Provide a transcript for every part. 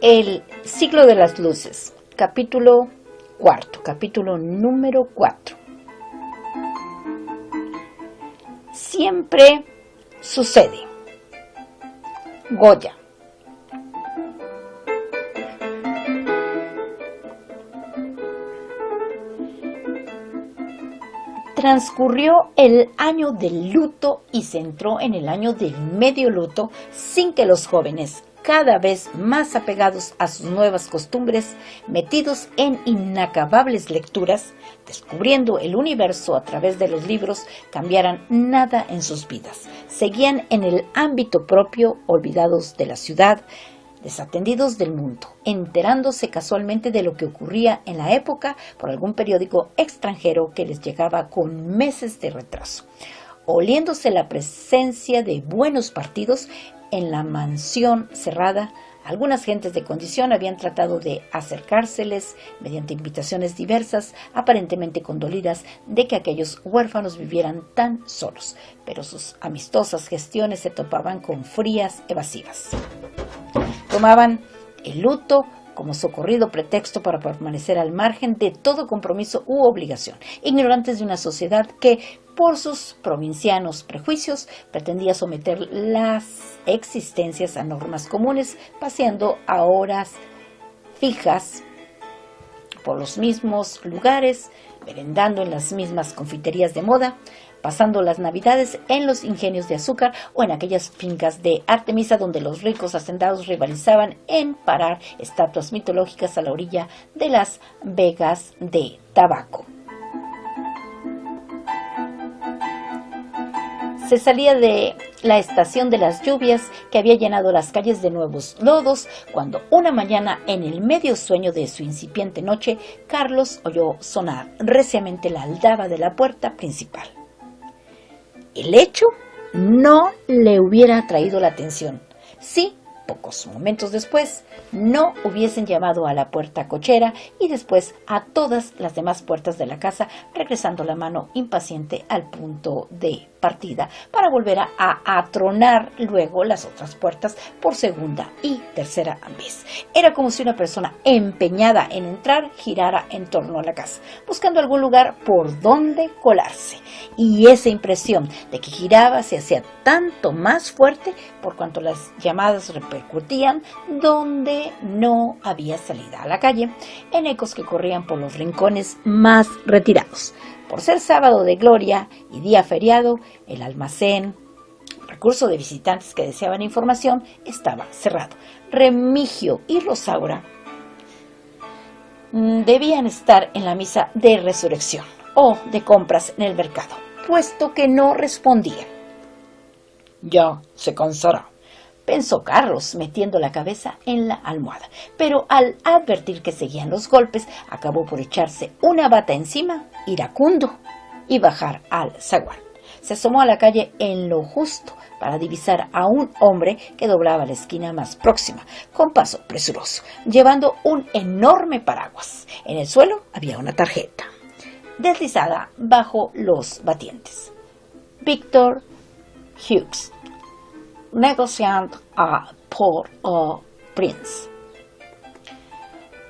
El siglo de las luces, capítulo cuarto, capítulo número 4. Siempre sucede. Goya. Transcurrió el año del luto y se entró en el año del medio luto sin que los jóvenes, cada vez más apegados a sus nuevas costumbres, metidos en inacabables lecturas, descubriendo el universo a través de los libros, cambiaran nada en sus vidas. Seguían en el ámbito propio, olvidados de la ciudad, desatendidos del mundo, enterándose casualmente de lo que ocurría en la época por algún periódico extranjero que les llegaba con meses de retraso, oliéndose la presencia de buenos partidos en la mansión cerrada. Algunas gentes de condición habían tratado de acercárseles mediante invitaciones diversas, aparentemente condolidas de que aquellos huérfanos vivieran tan solos, pero sus amistosas gestiones se topaban con frías evasivas. Tomaban el luto como socorrido pretexto para permanecer al margen de todo compromiso u obligación, ignorantes de una sociedad que, por sus provincianos prejuicios, pretendía someter las existencias a normas comunes, paseando a horas fijas por los mismos lugares, merendando en las mismas confiterías de moda, pasando las navidades en los ingenios de azúcar o en aquellas fincas de Artemisa donde los ricos hacendados rivalizaban en parar estatuas mitológicas a la orilla de las vegas de tabaco. Se salía de la estación de las lluvias que había llenado las calles de nuevos lodos, cuando una mañana, en el medio sueño de su incipiente noche, Carlos oyó sonar reciamente la aldaba de la puerta principal. El hecho no le hubiera atraído la atención si, pocos momentos después, no hubiesen llamado a la puerta cochera y después a todas las demás puertas de la casa, regresando la mano impaciente al punto de partida para volver a atronar luego las otras puertas por segunda y tercera vez. Era como si una persona empeñada en entrar girara en torno a la casa, buscando algún lugar por donde colarse. Y esa impresión de que giraba se hacía tanto más fuerte por cuanto las llamadas repercutían donde no había salida a la calle, en ecos que corrían por los rincones más retirados. Por ser sábado de gloria y día feriado, el almacén, recurso de visitantes que deseaban información, estaba cerrado. Remigio y Rosaura debían estar en la misa de resurrección o de compras en el mercado, puesto que no respondían. Ya se cansará, pensó Carlos, metiendo la cabeza en la almohada, pero al advertir que seguían los golpes, acabó por echarse una bata encima, iracundo, y bajar al zaguán. Se asomó a la calle en lo justo para divisar a un hombre que doblaba la esquina más próxima, con paso presuroso, llevando un enorme paraguas. En el suelo había una tarjeta deslizada bajo los batientes. Victor Hughes, negociant a Port-au-Prince.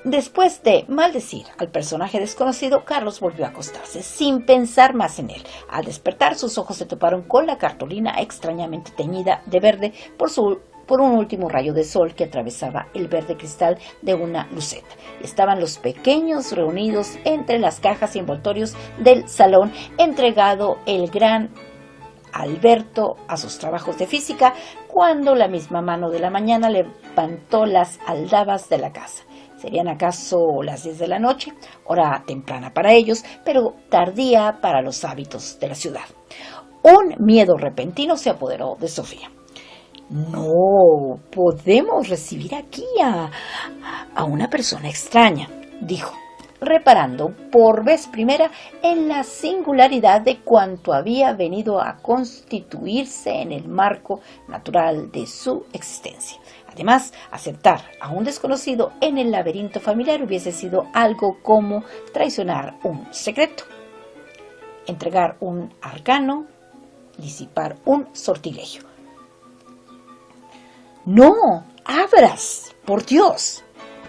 Después de maldecir al personaje desconocido, Carlos volvió a acostarse, sin pensar más en él. Al despertar, sus ojos se toparon con la cartulina extrañamente teñida de verde por un último rayo de sol que atravesaba el verde cristal de una luceta. Estaban los pequeños reunidos entre las cajas y envoltorios del salón, entregado el gran Alberto a sus trabajos de física, cuando la misma mano de la mañana levantó las aldabas de la casa. Serían acaso las 10 de la noche, hora temprana para ellos, pero tardía para los hábitos de la ciudad. Un miedo repentino se apoderó de Sofía. No podemos recibir aquí a una persona extraña, dijo, reparando por vez primera en la singularidad de cuanto había venido a constituirse en el marco natural de su existencia. Además, aceptar a un desconocido en el laberinto familiar hubiese sido algo como traicionar un secreto, entregar un arcano, disipar un sortilegio. No, abras, por Dios,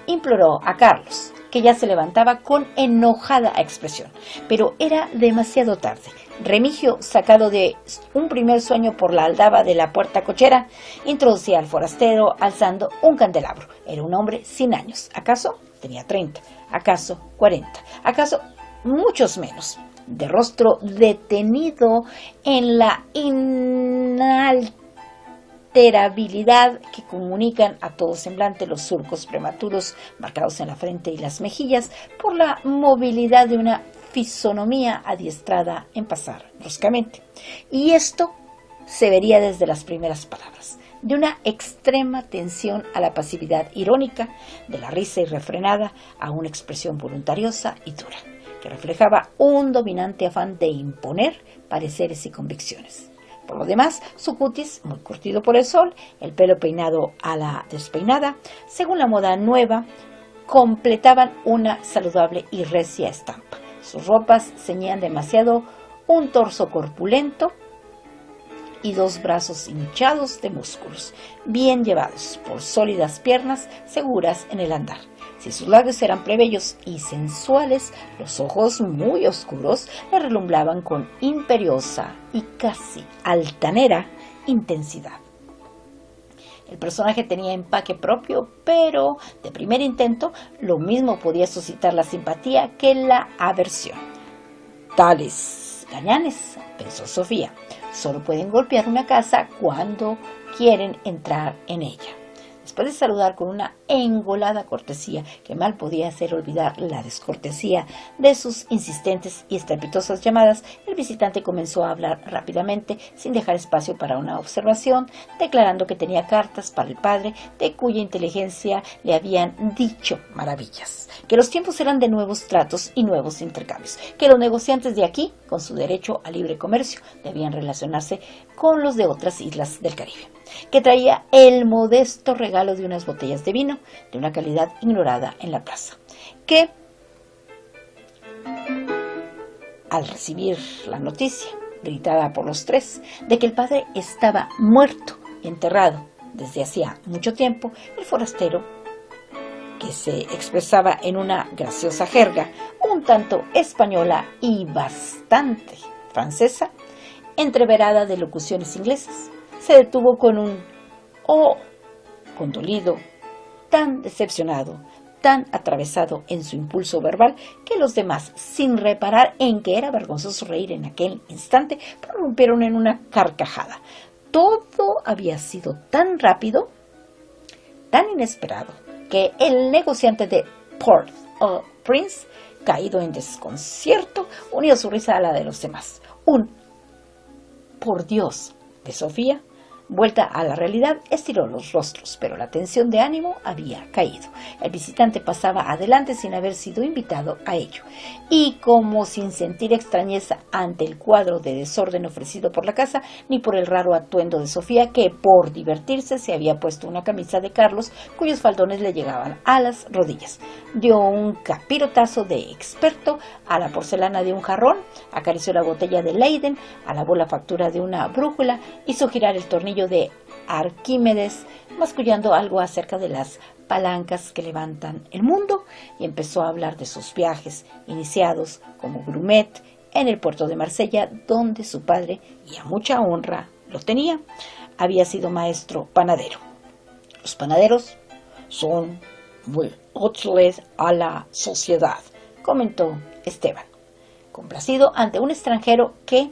imploró a Carlos, que ya se levantaba con enojada expresión. Pero era demasiado tarde. Remigio, sacado de un primer sueño por la aldaba de la puerta cochera, introducía al forastero alzando un candelabro. Era un hombre sin años. ¿Acaso tenía 30? ¿Acaso 40? ¿Acaso muchos menos? De rostro detenido en la inalterabilidad que comunican a todo semblante los surcos prematuros marcados en la frente y las mejillas por la movilidad de una fisonomía adiestrada en pasar bruscamente. Y esto se vería desde las primeras palabras, de una extrema tensión a la pasividad irónica, de la risa irrefrenada a una expresión voluntariosa y dura, que reflejaba un dominante afán de imponer pareceres y convicciones. Por lo demás, su cutis, muy curtido por el sol, el pelo peinado a la despeinada, según la moda nueva, completaban una saludable y recia estampa. Sus ropas ceñían demasiado un torso corpulento y dos brazos hinchados de músculos, bien llevados por sólidas piernas seguras en el andar. Si sus labios eran plebeyos y sensuales, los ojos muy oscuros le relumbraban con imperiosa y casi altanera intensidad. El personaje tenía empaque propio, pero de primer intento lo mismo podía suscitar la simpatía que la aversión. Tales gañanes, pensó Sofía, solo pueden golpear una casa cuando quieren entrar en ella. Después de saludar con una engolada cortesía que mal podía hacer olvidar la descortesía de sus insistentes y estrepitosas llamadas, el visitante comenzó a hablar rápidamente, sin dejar espacio para una observación, declarando que tenía cartas para el padre, de cuya inteligencia le habían dicho maravillas, que los tiempos eran de nuevos tratos y nuevos intercambios, que los negociantes de aquí, con su derecho a libre comercio, debían relacionarse con los de otras islas del Caribe, que traía el modesto regalo de unas botellas de vino de una calidad ignorada en la plaza, que al recibir la noticia, gritada por los tres, de que el padre estaba muerto y enterrado desde hacía mucho tiempo, el forastero, que se expresaba en una graciosa jerga, un tanto española y bastante francesa, entreverada de locuciones inglesas, se detuvo con un "oh" condolido, tan decepcionado, tan atravesado en su impulso verbal, que los demás, sin reparar en que era vergonzoso reír en aquel instante, prorrumpieron en una carcajada. Todo había sido tan rápido, tan inesperado, que el negociante de Port-au-Prince, caído en desconcierto, unió su risa a la de los demás. Un "por Dios" de Sofía, vuelta a la realidad, estiró los rostros, pero la tensión de ánimo había caído. El visitante pasaba adelante sin haber sido invitado a ello, y como sin sentir extrañeza ante el cuadro de desorden ofrecido por la casa, ni por el raro atuendo de Sofía, que por divertirse se había puesto una camisa de Carlos, cuyos faldones le llegaban a las rodillas. Dio un capirotazo de experto a la porcelana de un jarrón, acarició la botella de Leyden, alabó la factura de una brújula, hizo girar el tornillo de Arquímedes, mascullando algo acerca de las palancas que levantan el mundo, y empezó a hablar de sus viajes iniciados como grumet en el puerto de Marsella, donde su padre, y a mucha honra lo tenía, había sido maestro panadero. Los panaderos son muy útiles a la sociedad, comentó Esteban, complacido ante un extranjero que,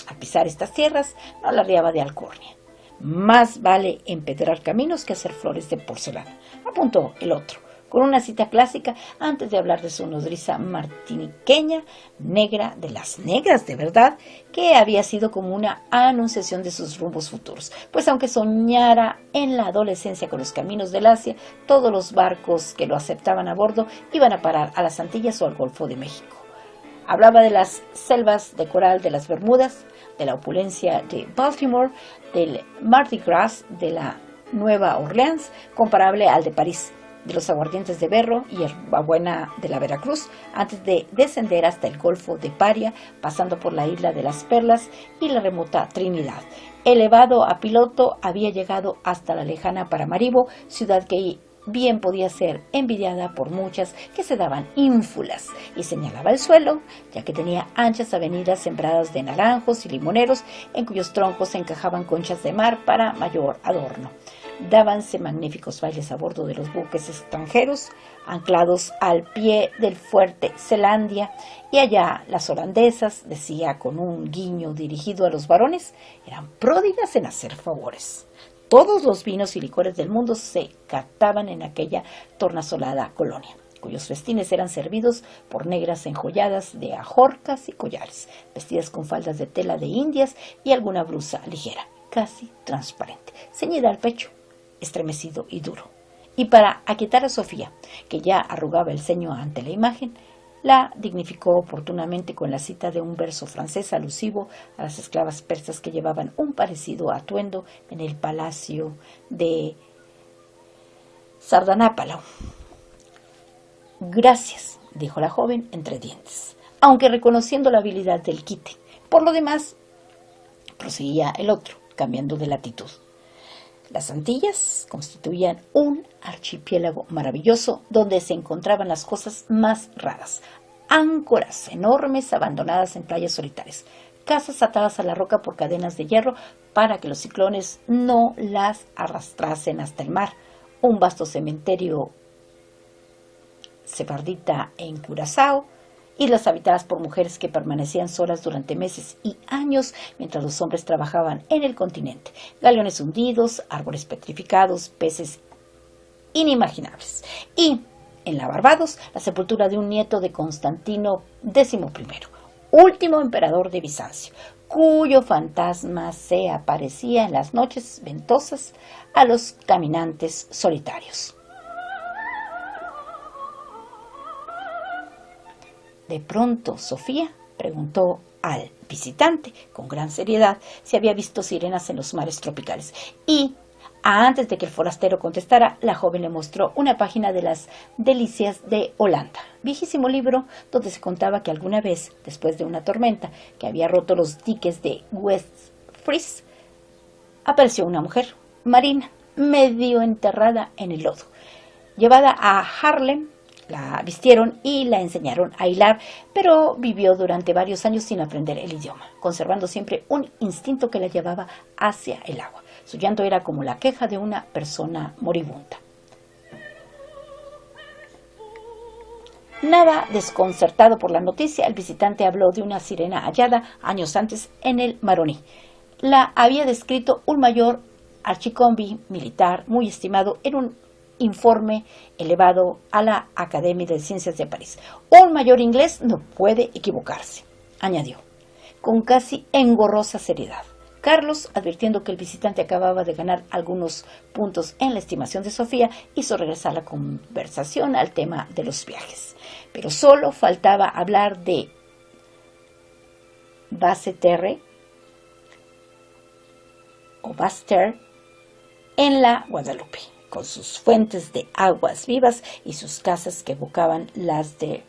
al pisar estas tierras, no la riaba de alcurnia. Más vale empedrar caminos que hacer flores de porcelana, apuntó el otro, con una cita clásica antes de hablar de su nodriza martiniqueña, negra de las negras de verdad, que había sido como una anunciación de sus rumbos futuros, pues aunque soñara en la adolescencia con los caminos del Asia, todos los barcos que lo aceptaban a bordo iban a parar a las Antillas o al Golfo de México. Hablaba de las selvas de coral de las Bermudas, de la opulencia de Baltimore, del Mardi Gras de la Nueva Orleans, comparable al de París, de los aguardientes de Berro y hierbabuena de la Veracruz, antes de descender hasta el Golfo de Paria, pasando por la isla de las Perlas y la remota Trinidad. Elevado a piloto, había llegado hasta la lejana Paramaribo, ciudad que bien podía ser envidiada por muchas que se daban ínfulas, y señalaba el suelo, ya que tenía anchas avenidas sembradas de naranjos y limoneros, en cuyos troncos se encajaban conchas de mar para mayor adorno. Dábanse magníficos bailes a bordo de los buques extranjeros, anclados al pie del fuerte Zelandia, y allá las holandesas, decía con un guiño dirigido a los varones, eran pródigas en hacer favores. Todos los vinos y licores del mundo se cataban en aquella tornasolada colonia, cuyos festines eran servidos por negras enjolladas de ajorcas y collares, vestidas con faldas de tela de indias y alguna blusa ligera, casi transparente, ceñida al pecho, estremecido y duro. Y para aquietar a Sofía, que ya arrugaba el ceño ante la imagen, la dignificó oportunamente con la cita de un verso francés alusivo a las esclavas persas que llevaban un parecido atuendo en el palacio de Sardanápalo. Gracias, dijo la joven entre dientes, aunque reconociendo la habilidad del quite. Por lo demás, proseguía el otro, cambiando de latitud. Las Antillas constituían un archipiélago maravilloso donde se encontraban las cosas más raras. Áncoras enormes abandonadas en playas solitarias, casas atadas a la roca por cadenas de hierro para que los ciclones no las arrastrasen hasta el mar, un vasto cementerio sefardita en Curazao, islas habitadas por mujeres que permanecían solas durante meses y años mientras los hombres trabajaban en el continente, galeones hundidos, árboles petrificados, peces inimaginables. Y en la Barbados, la sepultura de un nieto de Constantino XI, último emperador de Bizancio, cuyo fantasma se aparecía en las noches ventosas a los caminantes solitarios. De pronto, Sofía preguntó al visitante, con gran seriedad, si había visto sirenas en los mares tropicales. Y, antes de que el forastero contestara, la joven le mostró una página de las Delicias de Holanda, viejísimo libro donde se contaba que alguna vez, después de una tormenta que había roto los diques de West Fries, apareció una mujer marina, medio enterrada en el lodo. Llevada a Haarlem, la vistieron y la enseñaron a hilar, pero vivió durante varios años sin aprender el idioma, conservando siempre un instinto que la llevaba hacia el agua. Su llanto era como la queja de una persona moribunda. Nada desconcertado por la noticia, el visitante habló de una sirena hallada años antes en el Maroni. La había descrito un mayor archicombi militar muy estimado en un informe elevado a la Academia de Ciencias de París. Un mayor inglés no puede equivocarse, añadió, con casi engorrosa seriedad. Carlos, advirtiendo que el visitante acababa de ganar algunos puntos en la estimación de Sofía, hizo regresar la conversación al tema de los viajes. Pero solo faltaba hablar de Basseterre o Basse-Terre en la Guadalupe, con sus fuentes de aguas vivas y sus casas que evocaban las de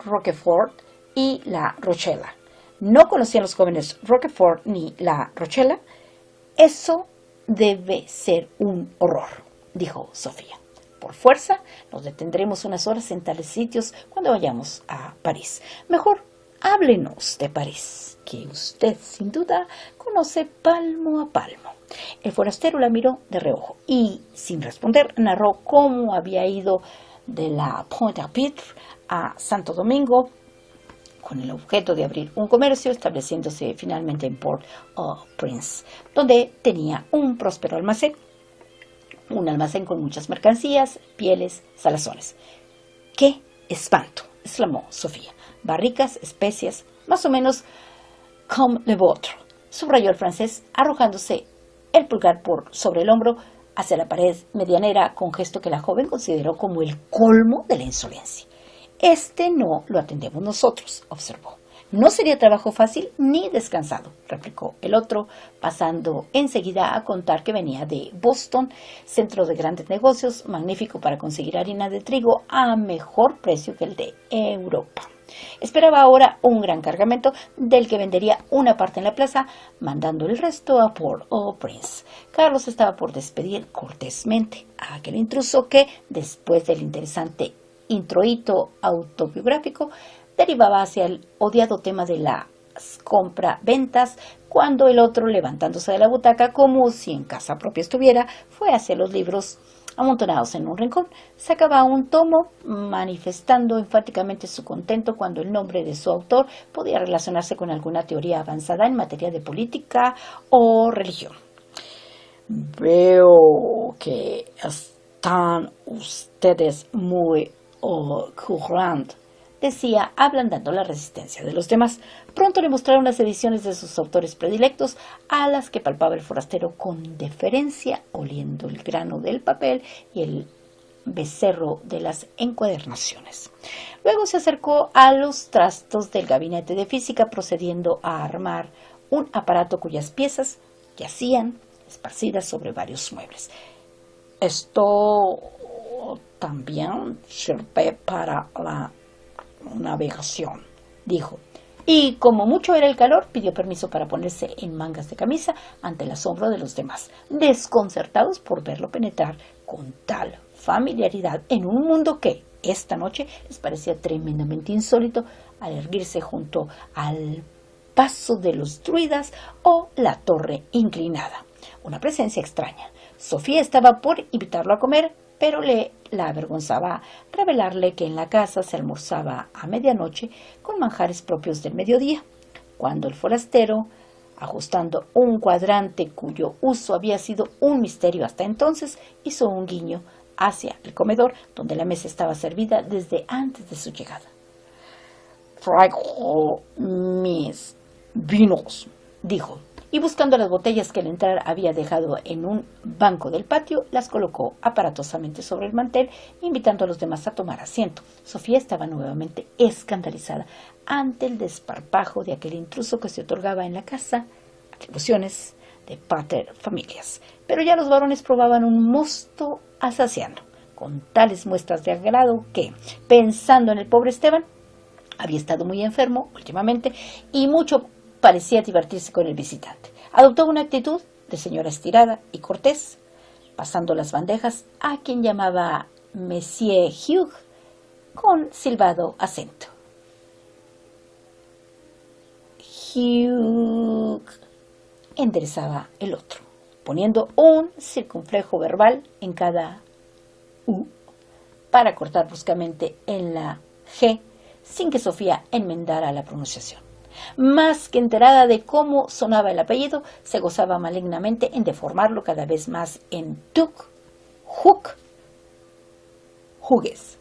Roquefort y la Rochela. ¿No conocían los jóvenes Roquefort ni la Rochela? Eso debe ser un horror, dijo Sofía. Por fuerza, nos detendremos unas horas en tales sitios cuando vayamos a París. Mejor háblenos de París, que usted sin duda conoce palmo a palmo. El forastero la miró de reojo y, sin responder, narró cómo había ido de la Pointe-à-Pitre a Santo Domingo con el objeto de abrir un comercio, estableciéndose finalmente en Port-au-Prince, donde tenía un próspero almacén, un almacén con muchas mercancías, pieles, salazones. ¡Qué espanto!, exclamó Sofía. Barricas, especias, más o menos comme le vôtre, subrayó el francés, arrojándose el pulgar por sobre el hombro hacia la pared medianera con gesto que la joven consideró como el colmo de la insolencia. Este no lo atendemos nosotros, observó. No sería trabajo fácil ni descansado, replicó el otro, pasando enseguida a contar que venía de Boston, centro de grandes negocios, magnífico para conseguir harina de trigo a mejor precio que el de Europa. Esperaba ahora un gran cargamento del que vendería una parte en la plaza, mandando el resto a Port-au-Prince. Carlos estaba por despedir cortésmente a aquel intruso que, después del interesante introito autobiográfico, derivaba hacia el odiado tema de las compra-ventas, cuando el otro, levantándose de la butaca como si en casa propia estuviera, fue hacia los libros amontonados en un rincón. Sacaba un tomo, manifestando enfáticamente su contento cuando el nombre de su autor podía relacionarse con alguna teoría avanzada en materia de política o religión. Veo que están ustedes muy currant, decía, ablandando la resistencia de los demás. Pronto le mostraron las ediciones de sus autores predilectos, a las que palpaba el forastero con deferencia, oliendo el grano del papel y el becerro de las encuadernaciones. Luego se acercó a los trastos del gabinete de física, procediendo a armar un aparato cuyas piezas yacían esparcidas sobre varios muebles. Esto también sirve para la navegación, dijo. Y como mucho era el calor, pidió permiso para ponerse en mangas de camisa ante el asombro de los demás, desconcertados por verlo penetrar con tal familiaridad en un mundo que esta noche les parecía tremendamente insólito, al erguirse junto al paso de los druidas o la torre inclinada. Una presencia extraña. Sofía estaba por invitarlo a comer, pero la avergonzaba revelarle que en la casa se almorzaba a medianoche con manjares propios del mediodía, cuando el forastero, ajustando un cuadrante cuyo uso había sido un misterio hasta entonces, hizo un guiño hacia el comedor, donde la mesa estaba servida desde antes de su llegada. «Traigo mis vinos», dijo, y buscando las botellas que al entrar había dejado en un banco del patio, las colocó aparatosamente sobre el mantel, invitando a los demás a tomar asiento. Sofía estaba nuevamente escandalizada ante el desparpajo de aquel intruso que se otorgaba en la casa atribuciones de pater familias. Pero ya los varones probaban un mosto alsaciano, con tales muestras de agrado que, pensando en el pobre Esteban, había estado muy enfermo últimamente y mucho parecía divertirse con el visitante. Adoptó una actitud de señora estirada y cortés, pasando las bandejas a quien llamaba Monsieur Hugh con silbado acento. Hugh, enderezaba el otro, poniendo un circunflejo verbal en cada U para cortar bruscamente en la G, sin que Sofía enmendara la pronunciación. Más que enterada de cómo sonaba el apellido, se gozaba malignamente en deformarlo cada vez más en Tuk, Huk, Hugues,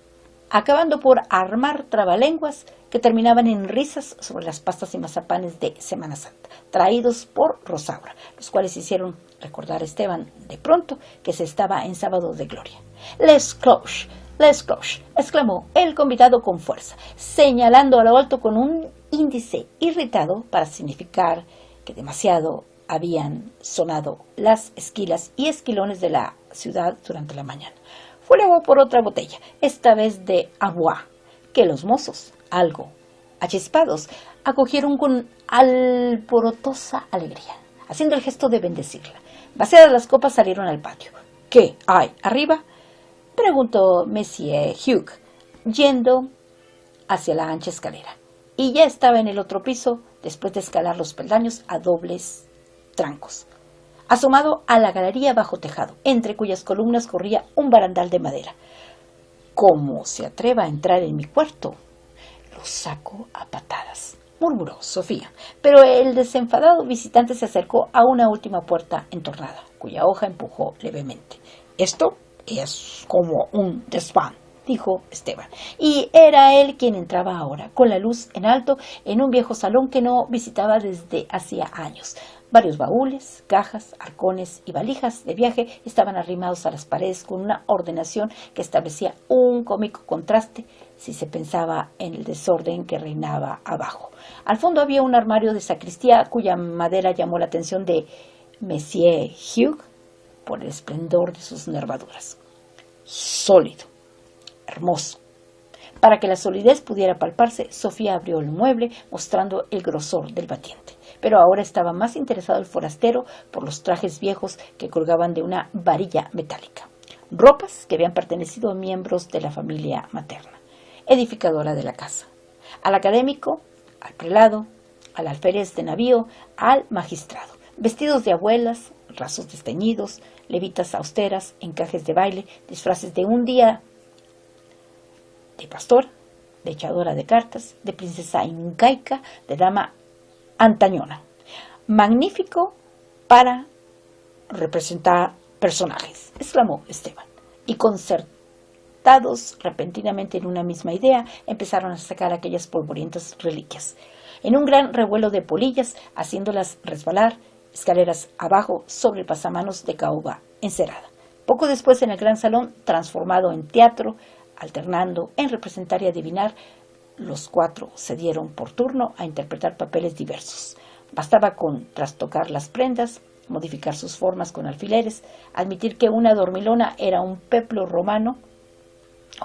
acabando por armar trabalenguas que terminaban en risas sobre las pastas y mazapanes de Semana Santa, traídos por Rosaura, los cuales hicieron recordar a Esteban de pronto que se estaba en sábado de gloria. Les cloches, exclamó el convidado con fuerza, señalando a lo alto con un índice irritado para significar que demasiado habían sonado las esquilas y esquilones de la ciudad durante la mañana. Fue luego por otra botella, esta vez de agua, que los mozos, algo achispados, acogieron con alborotosa alegría, haciendo el gesto de bendecirla. Vaciadas las copas, salieron al patio. ¿Qué hay arriba?, preguntó Monsieur Hugh, yendo hacia la ancha escalera. Y ya estaba en el otro piso, después de escalar los peldaños a dobles trancos, asomado a la galería bajo tejado, entre cuyas columnas corría un barandal de madera. «¿Cómo se atreva a entrar en mi cuarto? Lo saco a patadas», murmuró Sofía. Pero el desenfadado visitante se acercó a una última puerta entornada, cuya hoja empujó levemente. «Esto es como un desván», dijo Esteban, y era él quien entraba ahora, con la luz en alto, en un viejo salón que no visitaba desde hacía años, Varios baúles, cajas, arcones y valijas de viaje estaban arrimados a las paredes con una ordenación que establecía un cómico contraste si se pensaba en el desorden que reinaba abajo. Al fondo había un armario de sacristía cuya madera llamó la atención de Monsieur Hugh por el esplendor de sus nervaduras. Sólido, hermoso. Para que la solidez pudiera palparse, Sofía abrió el mueble mostrando el grosor del batiente. Pero ahora estaba más interesado el forastero por los trajes viejos que colgaban de una varilla metálica. Ropas que habían pertenecido a miembros de la familia materna, edificadora de la casa. Al académico, al prelado, al alférez de navío, al magistrado. Vestidos de abuelas, rasos desteñidos, levitas austeras, encajes de baile, disfraces de un día de pastora, de echadora de cartas, de princesa incaica, de dama antañona. Magnífico para representar personajes, exclamó Esteban. Y concertados repentinamente en una misma idea, empezaron a sacar aquellas polvorientas reliquias. En un gran revuelo de polillas, haciéndolas resbalar, escaleras abajo sobre el pasamanos de caoba encerada. Poco después, en el gran salón, transformado en teatro, alternando en representar y adivinar, los cuatro se dieron por turno a interpretar papeles diversos. Bastaba con trastocar las prendas, modificar sus formas con alfileres, admitir que una dormilona era un peplo romano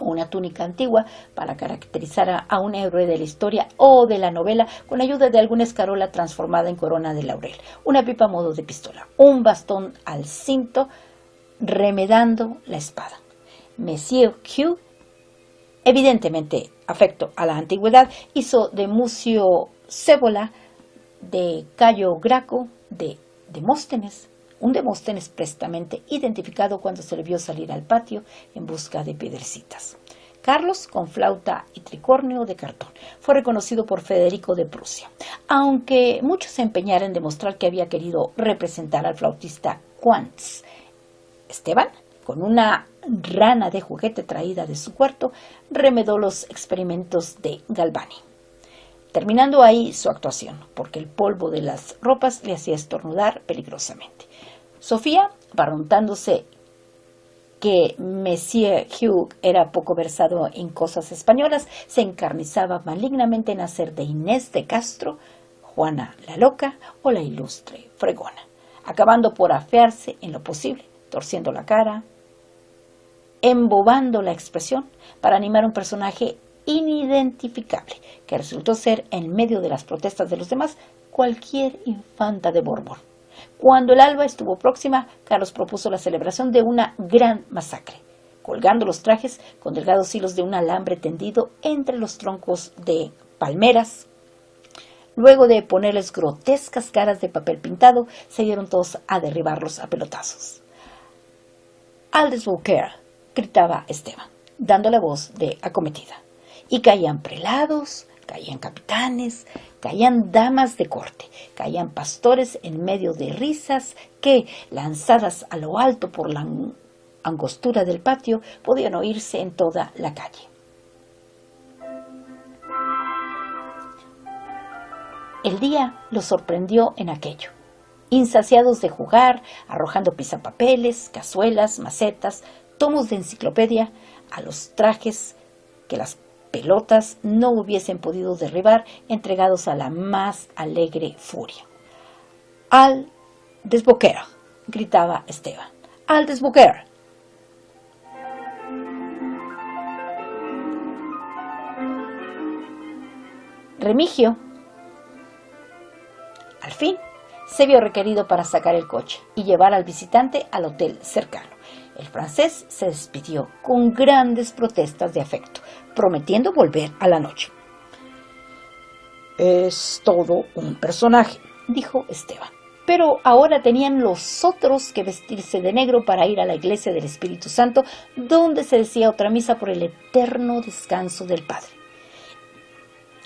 o una túnica antigua para caracterizar a un héroe de la historia o de la novela con ayuda de alguna escarola transformada en corona de laurel, una pipa a modo de pistola, un bastón al cinto remedando la espada. Monsieur Hugh, evidentemente afecto a la antigüedad, hizo de Mucio Cébola, de Cayo Graco, de Demóstenes, un Demóstenes prestamente identificado cuando se le vio salir al patio en busca de piedrecitas. Carlos, con flauta y tricornio de cartón, fue reconocido por Federico de Prusia, aunque muchos se empeñaron en demostrar que había querido representar al flautista Quantz. Esteban, con una rana de juguete traída de su cuarto, remedó los experimentos de Galvani, terminando ahí su actuación, porque el polvo de las ropas le hacía estornudar peligrosamente. Sofía, preguntándose que Monsieur Hugh era poco versado en cosas españolas, se encarnizaba malignamente en hacer de Inés de Castro, Juana la Loca o la Ilustre Fregona, acabando por afearse en lo posible, torciendo la cara, embobando la expresión para animar un personaje inidentificable, que resultó ser, en medio de las protestas de los demás, cualquier infanta de Borbón. Cuando el alba estuvo próxima, Carlos propuso la celebración de una gran masacre, colgando los trajes con delgados hilos de un alambre tendido entre los troncos de palmeras. Luego de ponerles grotescas caras de papel pintado, se dieron todos a derribarlos a pelotazos. «Aldesbouquerque», gritaba Esteban, dando la voz de acometida. Y caían prelados, caían capitanes, caían damas de corte, caían pastores en medio de risas que, lanzadas a lo alto por la angostura del patio, podían oírse en toda la calle. El día los sorprendió en aquello, insaciados de jugar, arrojando pisapapeles, cazuelas, macetas, tomos de enciclopedia, a los trajes que las pelotas no hubiesen podido derribar, entregados a la más alegre furia. «Aldesbouquerque», gritaba Esteban. «Aldesbouquerque». Remigio, al fin, se vio requerido para sacar el coche y llevar al visitante al hotel cercano. El francés se despidió con grandes protestas de afecto, prometiendo volver a la noche. «Es todo un personaje», dijo Esteban. Pero ahora tenían los otros que vestirse de negro para ir a la iglesia del Espíritu Santo, donde se decía otra misa por el eterno descanso del Padre.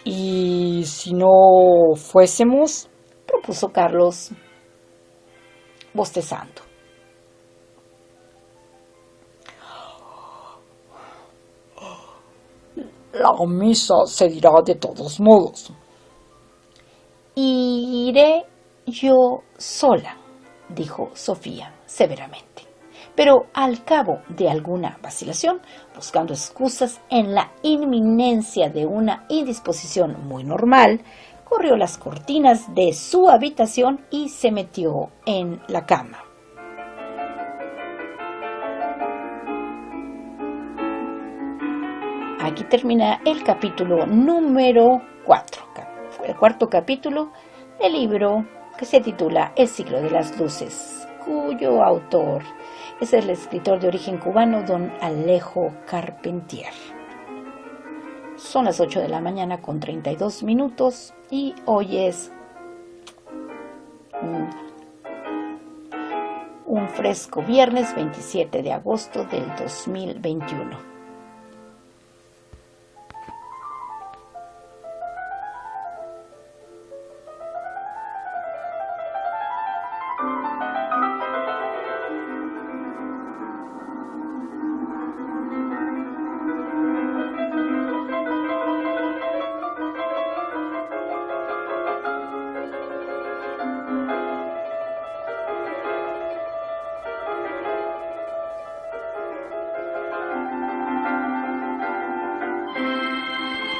«¿Y si no fuésemos?», propuso Carlos, bostezando. «La misa se dirá de todos modos». «Iré Yo sola, dijo Sofía severamente. Pero al cabo de alguna vacilación, buscando excusas en la inminencia de una indisposición muy normal, corrió las cortinas de su habitación y se metió en la cama. Aquí termina el capítulo número 4. Fue el cuarto capítulo del libro que se titula El siglo de las luces, cuyo autor es el escritor de origen cubano don Alejo Carpentier. Son las 8 de la mañana con 32 minutos y hoy es un fresco viernes 27 de agosto del 2021.